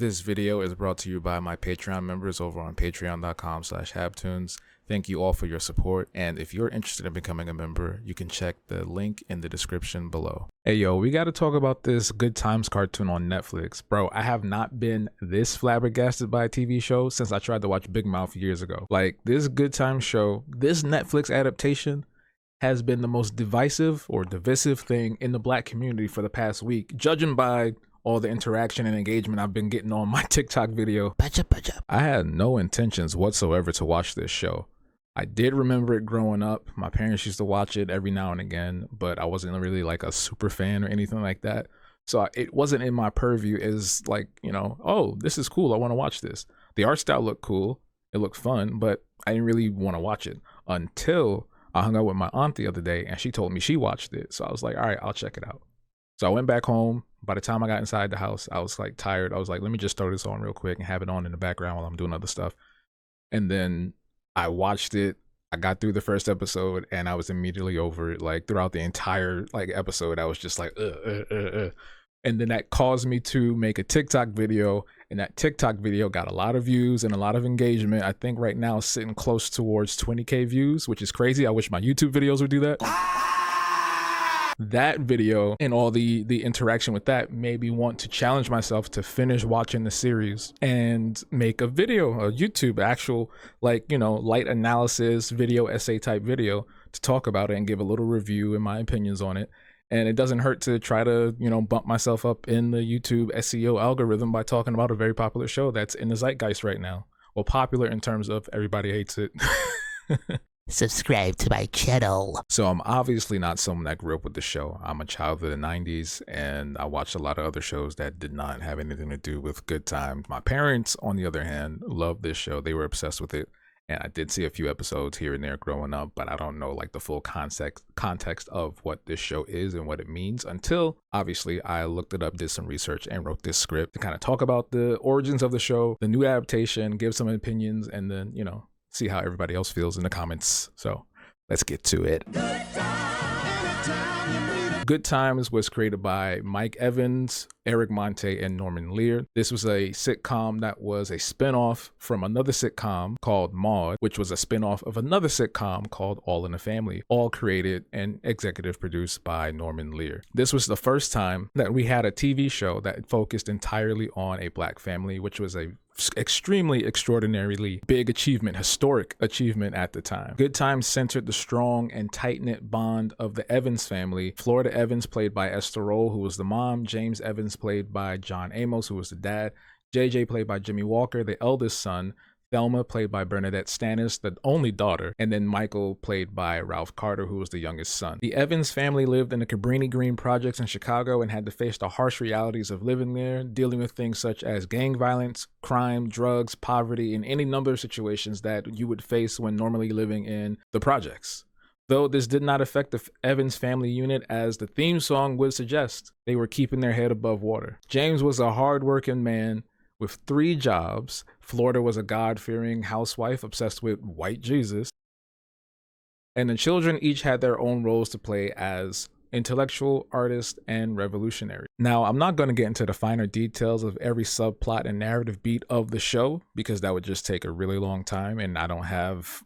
This video is brought to you by my Patreon members over on patreon.com/habtunes. Thank you all for your support, and if you're interested in becoming a member, you can check the link in the description below. Hey yo, we gotta talk about this Good Times cartoon on Netflix. Bro, I have not been this flabbergasted by a TV show since I tried to watch Big Mouth years ago. Like, this Good Times show, this Netflix adaptation has been the most divisive or divisive thing in the black community for the past week, judging by all the interaction and engagement I've been getting on my TikTok video. I had no intentions whatsoever to watch this show. I did remember it growing up. My parents used to watch it every now and again, but I wasn't really like a super fan or anything like that. So it wasn't in my purview as like, oh, this is cool. I want to watch this. The art style looked cool. It looked fun, but I didn't really want to watch it until I hung out with my aunt the other day and she told me she watched it. So I was like, all right, I'll check it out. So I went back home. By the time I got inside the house, I was like tired. I was like, let me just throw this on real quick and have it on in the background while I'm doing other stuff. And then I watched it. I got through the first episode and I was immediately over it. Like throughout the entire episode, I was just like, And then that caused me to make a TikTok video, and that TikTok video got a lot of views and a lot of engagement. I think right now it's sitting close towards 20K views, which is crazy. I wish my YouTube videos would do that. That video and all the interaction with that made me want to challenge myself to finish watching the series and make a video, a YouTube actual light analysis video essay type video to talk about it and give a little review and my opinions on it. And it doesn't hurt to try to, bump myself up in the YouTube SEO algorithm by talking about a very popular show that's in the zeitgeist right now. Well, popular in terms of everybody hates it. Subscribe to my channel. So I'm obviously not someone that grew up with the show. I'm a child of the 90s, and I watched a lot of other shows that did not have anything to do with Good Times. My parents, on the other hand, loved this show. They were obsessed with it. And I did see a few episodes here and there growing up, but I don't know the full context of what this show is and what it means until obviously I looked it up, did some research, and wrote this script to kind of talk about the origins of the show, the new adaptation, give some opinions, and then, see how everybody else feels in the comments. So let's get to it. Good Times was created by Mike Evans, Eric Monte, and Norman Lear. This was a sitcom that was a spinoff from another sitcom called Maude, which was a spinoff of another sitcom called All in the Family, all created and executive produced by Norman Lear. This was the first time that we had a TV show that focused entirely on a black family, which was a extremely extraordinarily big achievement, historic achievement at the time. Good Times centered the strong and tight-knit bond of the Evans family. Florida Evans, played by Esther Rolle, who was the mom. James Evans, played by John Amos, who was the dad. JJ, played by Jimmy Walker, the eldest son. Thelma, played by Bernadette Stannis, the only daughter, and then Michael, played by Ralph Carter, who was the youngest son. The Evans family lived in the Cabrini Green projects in Chicago and had to face the harsh realities of living there, dealing with things such as gang violence, crime, drugs, poverty, and any number of situations that you would face when normally living in the projects. Though this did not affect the Evans family unit, as the theme song would suggest, they were keeping their head above water. James was a hard-working man with 3 jobs. Florida was a God-fearing housewife obsessed with white Jesus. And the children each had their own roles to play as intellectual, artist, and revolutionary. Now, I'm not going to get into the finer details of every subplot and narrative beat of the show because that would just take a really long time, and I don't have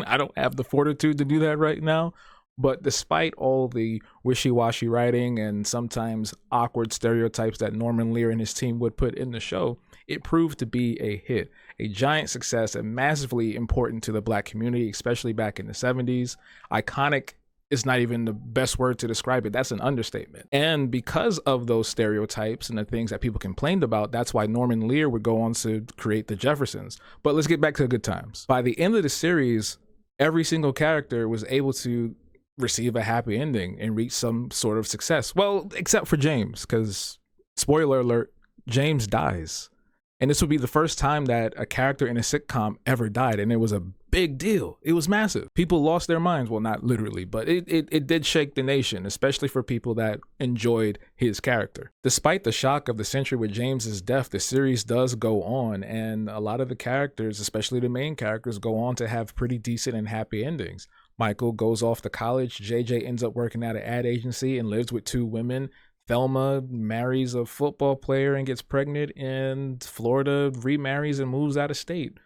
I don't have the fortitude to do that right now. But despite all the wishy-washy writing and sometimes awkward stereotypes that Norman Lear and his team would put in the show, it proved to be a hit, a giant success, and massively important to the black community, especially back in the 70s. Iconic is not even the best word to describe it. That's an understatement. And because of those stereotypes and the things that people complained about, that's why Norman Lear would go on to create the Jeffersons. But let's get back to Good Times. By the end of the series, every single character was able to receive a happy ending and reach some sort of success. Well, except for James, because spoiler alert, James dies. And this would be the first time that a character in a sitcom ever died, and it was a big deal. It was massive. People lost their minds. Well, not literally, but it did shake the nation, especially for people that enjoyed his character. Despite the shock of the century with James's death, the series does go on, and a lot of the characters, especially the main characters, go on to have pretty decent and happy endings. Michael goes off to college. JJ ends up working at an ad agency and lives with 2 women. Thelma marries a football player and gets pregnant, and Florida remarries and moves out of state.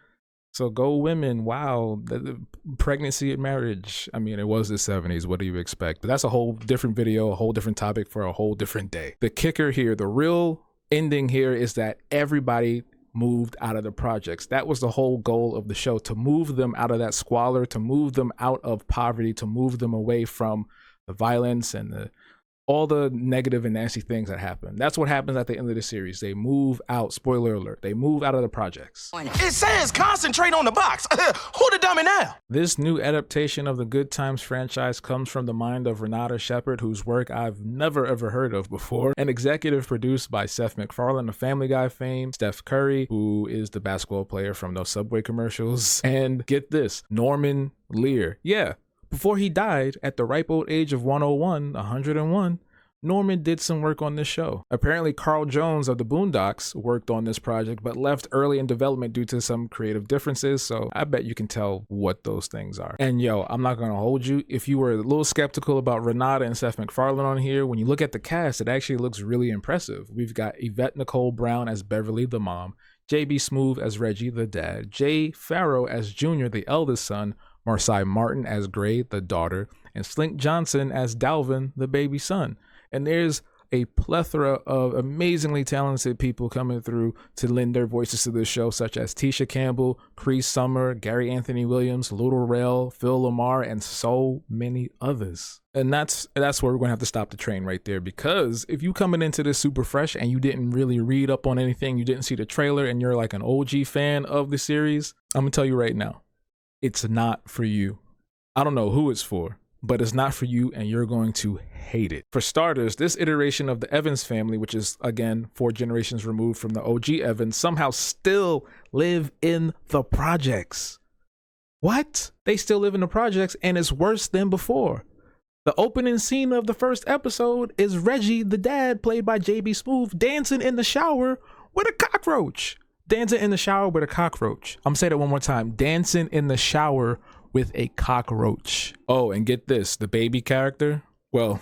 So go women. Wow. The pregnancy and marriage. I mean, it was the 70s. What do you expect? But that's a whole different video, a whole different topic for a whole different day. The kicker here, the real ending here is that everybody moved out of the projects. That was the whole goal of the show, to move them out of that squalor, to move them out of poverty, to move them away from the violence and all the negative and nasty things that happen. That's what happens at the end of the series. They move out. Spoiler alert. They move out of the projects. It says concentrate on the box. Who the dummy now? This new adaptation of the Good Times franchise comes from the mind of Renata Shepard, whose work I've never ever heard of before, and executive produced by Seth MacFarlane of Family Guy fame, Steph Curry, who is the basketball player from those Subway commercials, and get this, Norman Lear. Yeah. Before he died at the ripe old age of 101, Norman did some work on this show. Apparently, Carl Jones of the Boondocks worked on this project, but left early in development due to some creative differences, so I bet you can tell what those things are. And yo, I'm not gonna hold you. If you were a little skeptical about Renata and Seth MacFarlane on here, when you look at the cast, it actually looks really impressive. We've got Yvette Nicole Brown as Beverly, the mom, JB Smoove as Reggie, the dad, Jay Farrow as Junior, the eldest son, Marsai Martin as Gray, the daughter, and Slink Johnson as Dalvin, the baby son. And there's a plethora of amazingly talented people coming through to lend their voices to this show, such as Tisha Campbell, Cree Summer, Gary Anthony Williams, Little Rel, Phil Lamar, and so many others. And that's where we're going to have to stop the train right there, because if you coming into this super fresh and you didn't really read up on anything, you didn't see the trailer, and you're like an OG fan of the series, I'm going to tell you right now, it's not for you. I don't know who it's for, but it's not for you, and you're going to hate it. For starters, this iteration of the Evans family, which is, again, 4 generations removed from the OG Evans, somehow still live in the projects. What? They still live in the projects, and it's worse than before. The opening scene of the first episode is Reggie, the dad, played by JB Smoove, dancing in the shower with a cockroach. Dancing in the shower with a cockroach. I'm gonna say that one more time. Dancing in the shower with a cockroach. Oh, and get this, the baby character, well,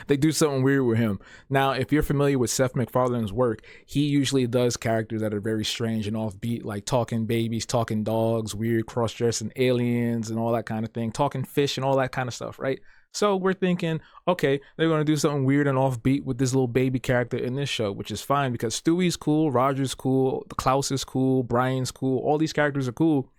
they do something weird with him. Now, if you're familiar with Seth MacFarlane's work, he usually does characters that are very strange and offbeat, like talking babies, talking dogs, weird cross-dressing aliens and all that kind of thing, talking fish and all that kind of stuff, right? So we're thinking, okay, they're going to do something weird and offbeat with this little baby character in this show, which is fine because Stewie's cool, Roger's cool, Klaus is cool, Brian's cool, all these characters are cool.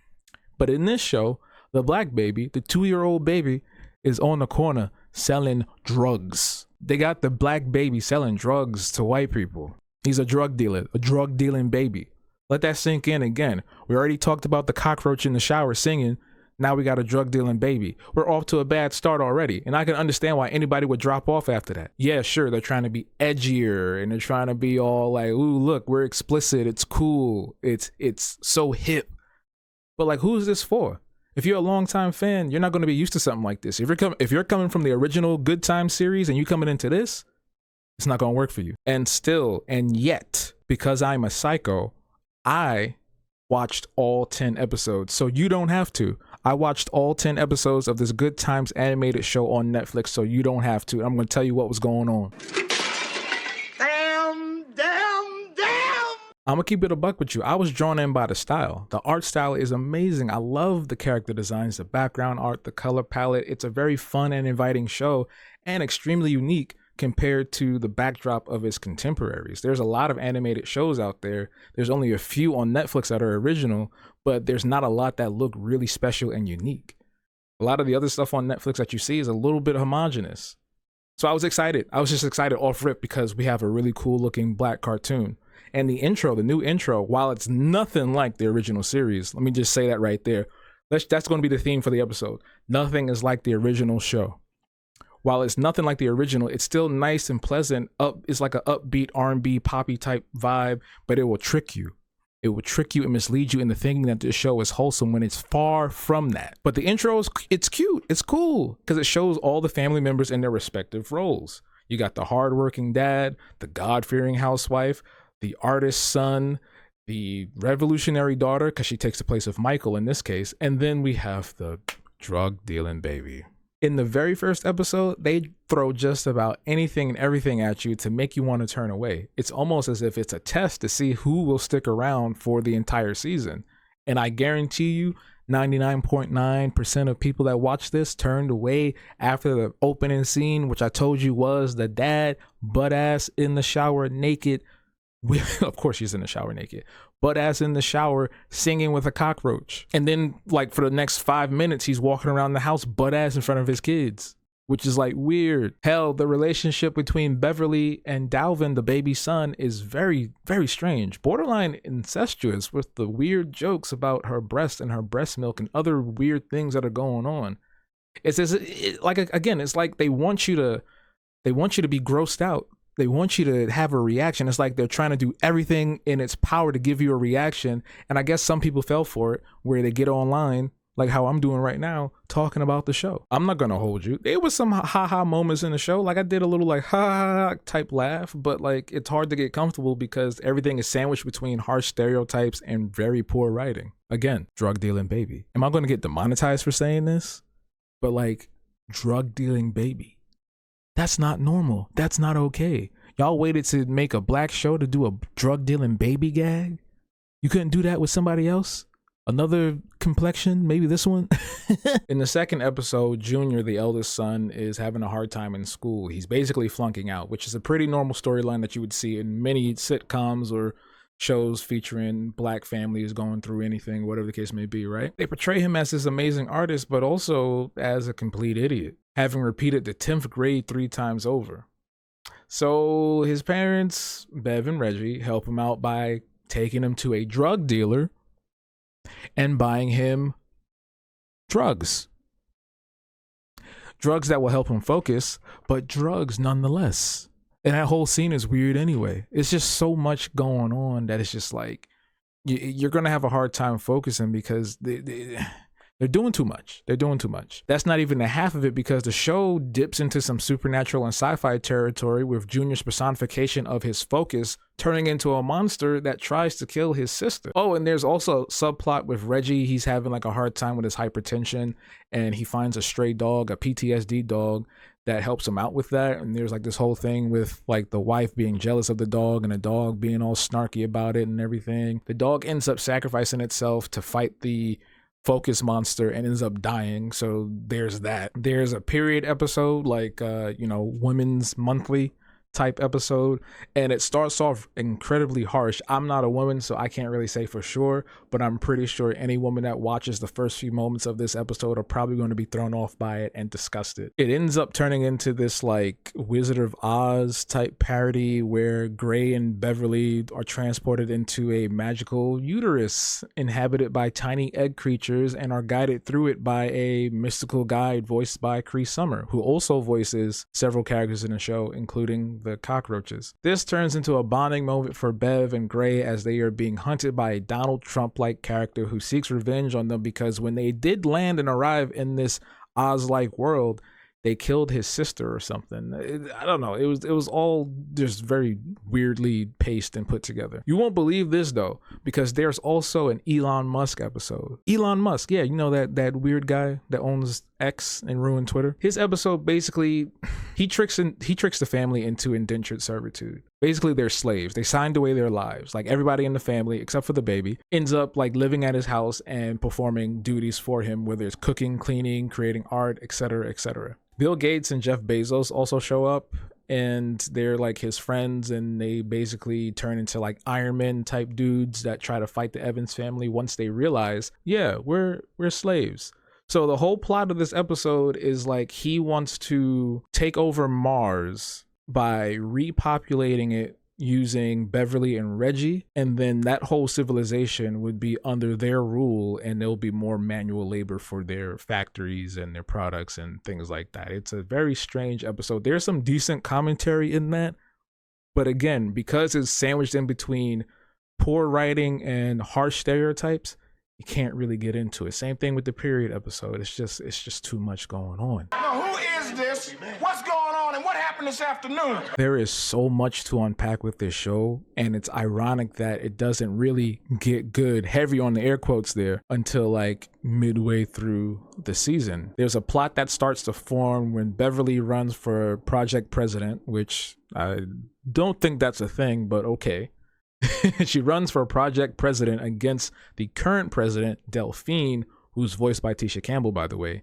But in this show, the black baby, the 2-year-old baby, is on the corner selling drugs. They got the black baby selling drugs to white people. He's a drug dealer, a drug dealing baby. Let that sink in again. We already talked about the cockroach in the shower singing. Now we got a drug dealing baby. We're off to a bad start already. And I can understand why anybody would drop off after that. Yeah, sure, they're trying to be edgier and they're trying to be all like, ooh, look, we're explicit. It's cool. It's so hip. But like, who's this for? If you're a longtime fan, you're not going to be used to something like this. If you're coming from the original Good Time series and you coming into this, it's not going to work for you. And still, and yet, because I'm a psycho, I watched all 10 episodes. So you don't have to. I watched all 10 episodes of this Good Times animated show on Netflix, so you don't have to. I'm going to tell you what was going on. I'm going to keep it a buck with you. I was drawn in by the style. The art style is amazing. I love the character designs, the background art, the color palette. It's a very fun and inviting show and extremely unique compared to the backdrop of its contemporaries. There's a lot of animated shows out there. There's only a few on Netflix that are original, but there's not a lot that look really special and unique. A lot of the other stuff on Netflix that you see is a little bit homogenous. So I was excited. I was just excited off rip because we have a really cool looking black cartoon. And the intro, the new intro, while it's nothing like the original series, let me just say that right there. That's going to be the theme for the episode. Nothing is like the original show. While it's nothing like the original, it's still nice and pleasant. It's like an upbeat R&B poppy type vibe, but it will trick you. It will trick you and mislead you into thinking that this show is wholesome when it's far from that. But the intro it's cute. It's cool because it shows all the family members in their respective roles. You got the hardworking dad, the God-fearing housewife, the artist's son, the revolutionary daughter, because she takes the place of Michael in this case, and then we have the drug-dealing baby. In the very first episode, they throw just about anything and everything at you to make you want to turn away. It's almost as if it's a test to see who will stick around for the entire season. And I guarantee you, 99.9% of people that watch this turned away after the opening scene, which I told you was the dad butt ass in the shower naked. Of course she's in the shower naked, butt ass in the shower singing with a cockroach. And then like for the next 5 minutes, he's walking around the house butt ass in front of his kids, which is like weird. Hell, the relationship between Beverly and Dalvin, the baby son, is very, very strange. Borderline incestuous with the weird jokes about her breast and her breast milk and other weird things that are going on. It's like, again, it's like they want you to be grossed out. They want you to have a reaction. It's like they're trying to do everything in its power to give you a reaction. And I guess some people fell for it, where they get online, like how I'm doing right now, talking about the show. I'm not going to hold you. There was some ha-ha moments in the show. Like I did a little like ha-ha type laugh, but like it's hard to get comfortable because everything is sandwiched between harsh stereotypes and very poor writing. Again, drug dealing baby. Am I going to get demonetized for saying this? But like, drug dealing baby. That's not normal. That's not okay. Y'all waited to make a black show to do a drug dealing baby gag? You couldn't do that with somebody else? Another complexion? Maybe this one? In the second episode, Junior, the eldest son, is having a hard time in school. He's basically flunking out, which is a pretty normal storyline that you would see in many sitcoms or shows featuring black families going through anything, whatever the case may be, right? They portray him as this amazing artist, but also as a complete idiot, having repeated the 10th grade 3 times over. So his parents, Bev and Reggie, help him out by taking him to a drug dealer and buying him drugs. Drugs that will help him focus, but drugs nonetheless. And that whole scene is weird anyway. It's just so much going on that it's just like, you're going to have a hard time focusing because they're doing too much. They're doing too much. That's not even the half of it, because the show dips into some supernatural and sci-fi territory with Junior's personification of his focus turning into a monster that tries to kill his sister. Oh, and there's also a subplot with Reggie. He's having like a hard time with his hypertension, and he finds a stray dog, a PTSD dog, that helps him out with that. And there's like this whole thing with like the wife being jealous of the dog and the dog being all snarky about it and everything. The dog ends up sacrificing itself to fight the focus monster and ends up dying. So there's that. There's a period episode, like Women's Monthly type episode, and it starts off incredibly harsh. I'm not a woman, so I can't really say for sure, but I'm pretty sure any woman that watches the first few moments of this episode are probably going to be thrown off by it and disgusted. It ends up turning into this like Wizard of Oz type parody where Gray and Beverly are transported into a magical uterus inhabited by tiny egg creatures and are guided through it by a mystical guide voiced by Cree Summer, who also voices several characters in the show, including the cockroaches. This turns into a bonding moment for Bev and Gray as they are being hunted by a Donald Trump-like character who seeks revenge on them because when they did land and arrive in this Oz-like world, they killed his sister or something. I don't know. It was all just very weirdly paced and put together. You won't believe this though, because there's also an Elon Musk episode. Elon Musk, yeah, you know that weird guy that owns X and ruined Twitter. His episode basically he tricks the family into indentured servitude. Basically, they're slaves. They signed away their lives. Like everybody in the family, except for the baby, ends up like living at his house and performing duties for him, whether it's cooking, cleaning, creating art, etc., etc. Bill Gates and Jeff Bezos also show up, and they're like his friends, and they basically turn into like Iron Man type dudes that try to fight the Evans family once they realize, yeah, we're slaves. So the whole plot of this episode is like he wants to take over Mars by repopulating it using Beverly and Reggie, and then that whole civilization would be under their rule, and there'll be more manual labor for their factories and their products and things like that. It's a very strange episode. There's some decent commentary in that, but again, because it's sandwiched in between poor writing and harsh stereotypes, you can't really get into it. Same thing with the period episode. It's just too much going on. Now, who is this? What's going on and what happened happened this afternoon? There is so much to unpack with this show, and it's ironic that it doesn't really get good, heavy on the air quotes there, until like midway through the season. There's a plot that starts to form when Beverly runs for project president, which I don't think that's a thing, but okay. She runs for project president against the current president, Delphine, who's voiced by Tisha Campbell, by the way.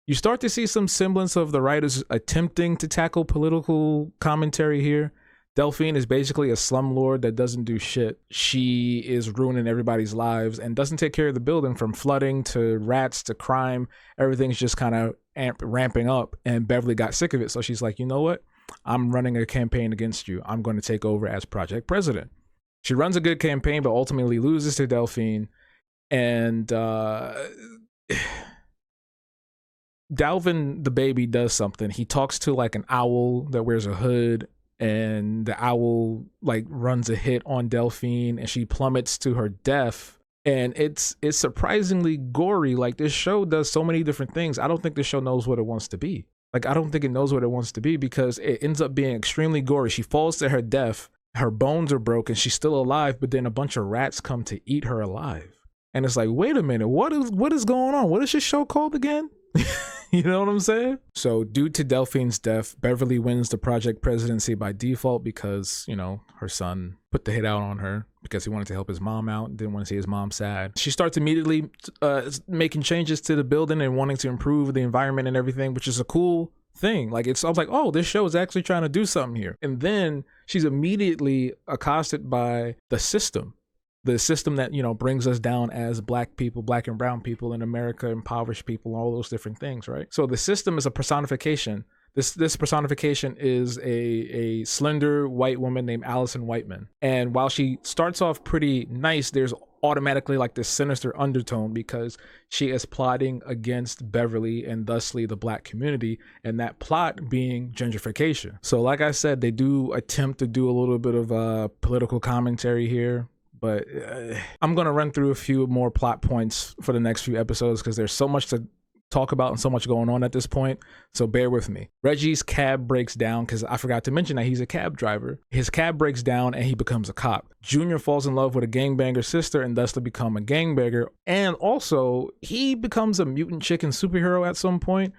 You start to see some semblance of the writers attempting to tackle political commentary here. Delphine is basically a slumlord that doesn't do shit. She is ruining everybody's lives and doesn't take care of the building, from flooding to rats to crime. Everything's just kind of ramping up, and Beverly got sick of it. So she's like, you know what? I'm running a campaign against you. I'm going to take over as project president. She runs a good campaign, but ultimately loses to Delphine. And Dalvin, the baby, does something. He talks to like an owl that wears a hood, and the owl like runs a hit on Delphine, and she plummets to her death. And it's surprisingly gory. Like, this show does so many different things. I don't think this show knows what it wants to be. Like, I don't think it knows what it wants to be, because it ends up being extremely gory. She falls to her death. Her bones are broken. She's still alive, but then a bunch of rats come to eat her alive. And it's like, wait a minute, what is going on? What is this show called again? You know what I'm saying? So due to Delphine's death, Beverly wins the project presidency by default because, you know, her son put the hit out on her because he wanted to help his mom out and didn't want to see his mom sad. She starts immediately making changes to the building and wanting to improve the environment and everything, which is a cool thing. Like, I was like, oh, this show is actually trying to do something here. And then she's immediately accosted by the system that, you know, brings us down as black people, black and brown people in America, impoverished people, all those different things, right? So the system is a personification. This personification is a slender white woman named Allison Whiteman. And while she starts off pretty nice, there's automatically like this sinister undertone because she is plotting against Beverly and thusly the black community, and that plot being gentrification. So like I said, they do attempt to do a little bit of political commentary here. But I'm going to run through a few more plot points for the next few episodes because there's so much to talk about and so much going on at this point. So bear with me. Reggie's cab breaks down because I forgot to mention that he's a cab driver. His cab breaks down and he becomes a cop. Junior falls in love with a gangbanger sister and thus to become a gangbanger. And also, he becomes a mutant chicken superhero at some point.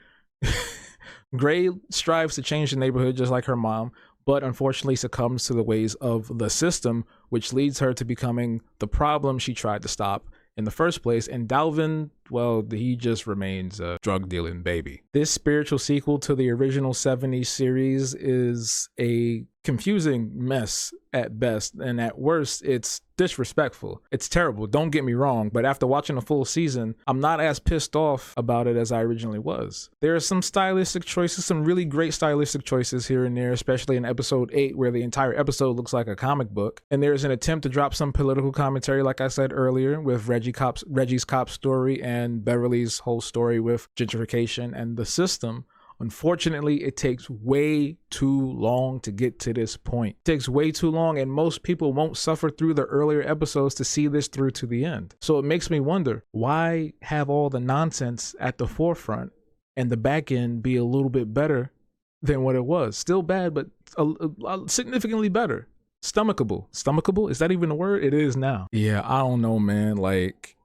Gray strives to change the neighborhood just like her mom, but unfortunately succumbs to the ways of the system, which leads her to becoming the problem she tried to stop in the first place. And Dalvin, well, he just remains a drug dealing baby. This spiritual sequel to the original 70s series is a confusing mess at best, and at worst, it's disrespectful. It's terrible, don't get me wrong, but after watching a full season, I'm not as pissed off about it as I originally was. There are some stylistic choices, some really great stylistic choices here and there, especially in episode 8, where the entire episode looks like a comic book, and there's an attempt to drop some political commentary, like I said earlier, with Reggie's cop story and Beverly's whole story with gentrification and the system. Unfortunately, it takes way too long to get to this point. It takes way too long, and most people won't suffer through the earlier episodes to see this through to the end. So it makes me wonder, why have all the nonsense at the forefront and the back end be a little bit better than what it was? Still bad, but significantly better. Stomachable? Is that even a word? It is now. Yeah, I don't know, man. Like,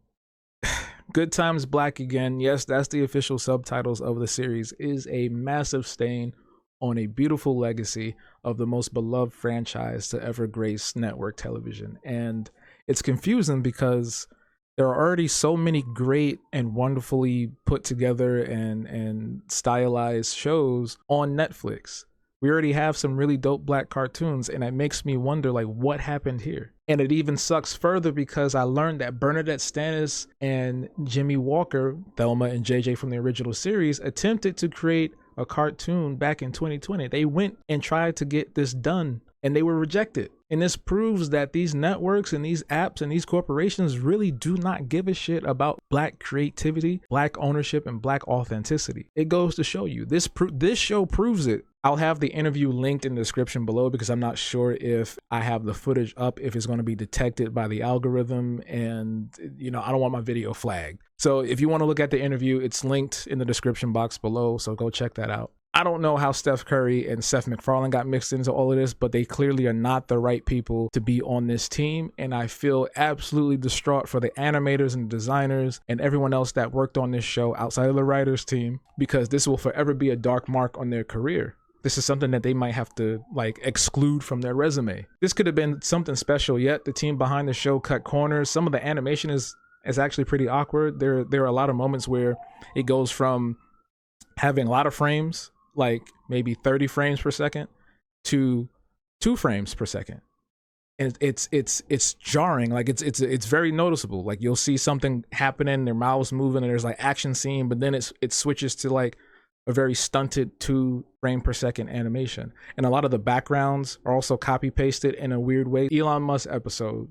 Good Times Black Again, yes, that's the official subtitles of the series, is a massive stain on a beautiful legacy of the most beloved franchise to ever grace network television. And it's confusing because there are already so many great and wonderfully put together and stylized shows on Netflix. We already have some really dope black cartoons, and it makes me wonder, like, what happened here? And it even sucks further because I learned that Bernadette Stannis and Jimmy Walker, Thelma and JJ from the original series, attempted to create a cartoon back in 2020. They went and tried to get this done, and they were rejected. And this proves that these networks and these apps and these corporations really do not give a shit about black creativity, black ownership, and black authenticity. It goes to show you. This show proves it. I'll have the interview linked in the description below because I'm not sure if I have the footage up, if it's going to be detected by the algorithm, and, you know, I don't want my video flagged. So if you want to look at the interview, it's linked in the description box below, so go check that out. I don't know how Steph Curry and Seth MacFarlane got mixed into all of this, but they clearly are not the right people to be on this team. And I feel absolutely distraught for the animators and designers and everyone else that worked on this show outside of the writers team, because this will forever be a dark mark on their career. This is something that they might have to like exclude from their resume. This could have been something special, yet the team behind the show cut corners. Some of the animation is actually pretty awkward. There are a lot of moments where it goes from having a lot of frames, like maybe 30 frames per second, to 2 frames per second. And it's jarring. Like it's very noticeable. Like you'll see something happening, their mouths moving, and there's like action scene, but then it switches to like a very stunted 2 frame per second animation. And a lot of the backgrounds are also copy pasted in a weird way. Elon Musk episode,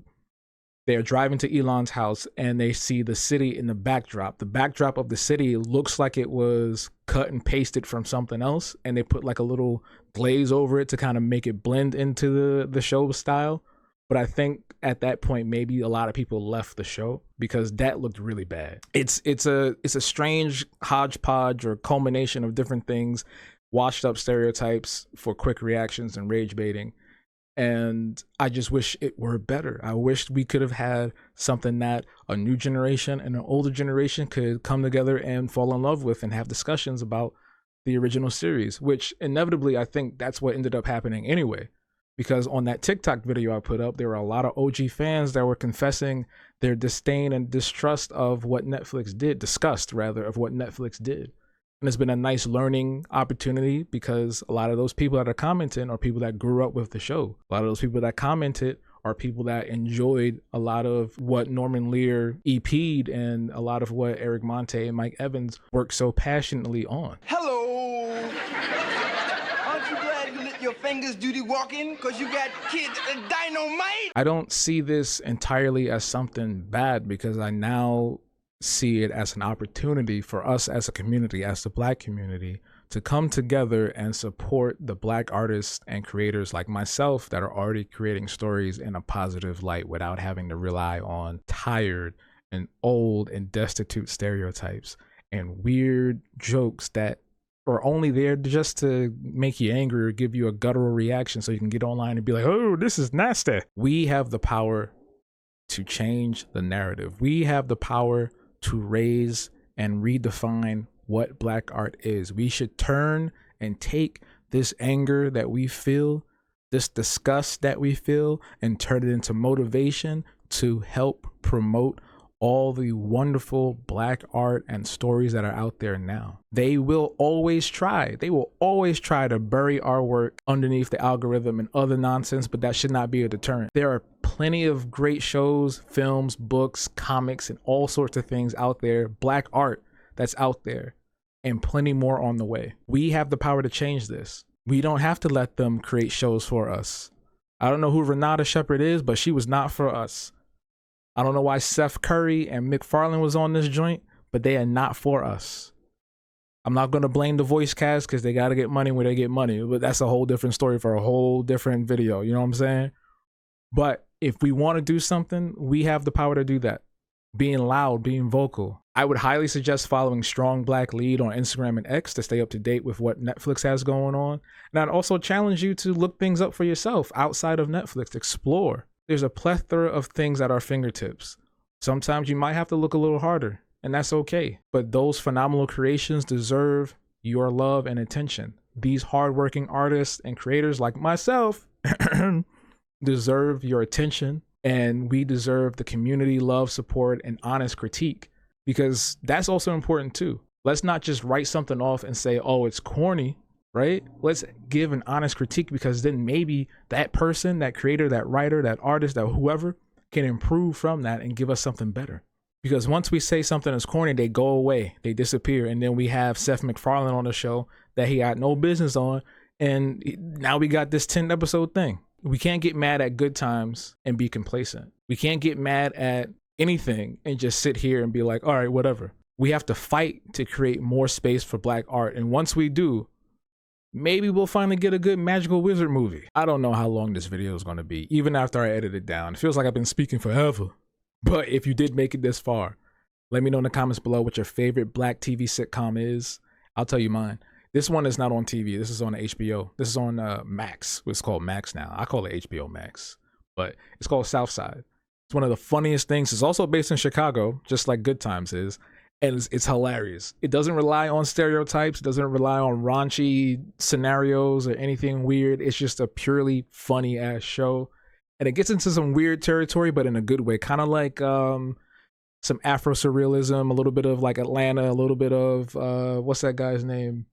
they're driving to Elon's house and they see the city in the backdrop. The backdrop of the city looks like it was cut and pasted from something else, and they put like a little glaze over it to kind of make it blend into the show style. But I think at that point, maybe a lot of people left the show because that looked really bad. It's a strange hodgepodge or culmination of different things, washed up stereotypes for quick reactions and rage baiting. And I just wish it were better. I wish we could have had something that a new generation and an older generation could come together and fall in love with and have discussions about the original series, which inevitably I think that's what ended up happening anyway. Because on that TikTok video I put up, there were a lot of OG fans that were confessing their disdain and distrust of what Netflix did, disgust rather, of what Netflix did. And it's been a nice learning opportunity because a lot of those people that are commenting are people that grew up with the show. A lot of those people that commented are people that enjoyed a lot of what Norman Lear EP'd and a lot of what Eric Monte and Mike Evans worked so passionately on. Hello. Aren't you glad you let your fingers do the walking? Because you got kids dynamite. I don't see this entirely as something bad because I now see it as an opportunity for us as a community, as the Black community, to come together and support the Black artists and creators like myself that are already creating stories in a positive light without having to rely on tired and old and destitute stereotypes and weird jokes that are only there just to make you angry or give you a guttural reaction so you can get online and be like, oh, this is nasty. We have the power to change the narrative. We have the power to raise and redefine what Black art is. We should turn and take this anger that we feel, this disgust that we feel, and turn it into motivation to help promote all the wonderful Black art and stories that are out there now. They will always try to bury our work underneath the algorithm and other nonsense, but that should not be a deterrent. There are plenty of great shows, films, books, comics, and all sorts of things out there, Black art that's out there, and plenty more on the way. We have the power to change this. We don't have to let them create shows for us. I don't know who Renata Shepard is, but she was not for us. I don't know why Seth Curry and McFarlane was on this joint, but they are not for us. I'm not going to blame the voice cast because they got to get money where they get money, but that's a whole different story for a whole different video. You know what I'm saying? But if we want to do something, we have the power to do that. Being loud, being vocal. I would highly suggest following Strong Black Lead on Instagram and X to stay up to date with what Netflix has going on. And I'd also challenge you to look things up for yourself outside of Netflix. Explore. There's a plethora of things at our fingertips. Sometimes you might have to look a little harder, and that's okay. But those phenomenal creations deserve your love and attention. These hardworking artists and creators like myself deserve your attention, and we deserve the community love, support, and honest critique, because that's also important too. Let's not just write something off and say, oh, it's corny. Right? Let's give an honest critique, because then maybe that person, that creator, that writer, that artist, that whoever can improve from that and give us something better. Because once we say something is corny, they go away, they disappear. And then we have Seth MacFarlane on the show that he had no business on. And now we got this 10 episode thing. We can't get mad at good times and be complacent. We can't get mad at anything and just sit here and be like, all right, whatever. We have to fight to create more space for Black art. And once we do, maybe we'll finally get a good magical wizard movie. I don't know how long this video is going to be, even after I edit it down. It feels like I've been speaking forever. But if you did make it this far, let me know in the comments below what your favorite Black TV sitcom is. I'll tell you mine. This one is not on TV. This is on HBO. This is on Max. It's called Max now. I call it HBO Max, but it's called Southside. It's one of the funniest things. It's also based in Chicago, just like Good Times is, and it's hilarious. It doesn't rely on stereotypes. It doesn't rely on raunchy scenarios or anything weird. It's just a purely funny ass show, and it gets into some weird territory, but in a good way. Kind of like some Afro surrealism, a little bit of like Atlanta, a little bit of what's that guy's name?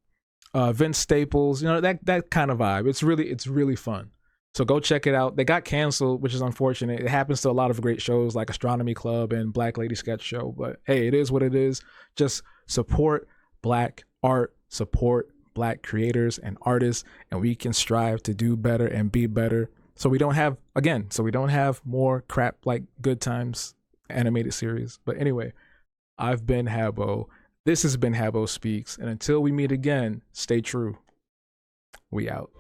Vince Staples, you know, that kind of vibe. It's really fun. So go check it out. They got canceled, which is unfortunate. It happens to a lot of great shows like Astronomy Club and Black Lady Sketch Show. But hey, it is what it is. Just support Black art, support Black creators and artists, and we can strive to do better and be better. So we don't have more crap like Good Times animated series. But anyway, I've been Habo. This has been Habo Speaks. And until we meet again, stay true. We out.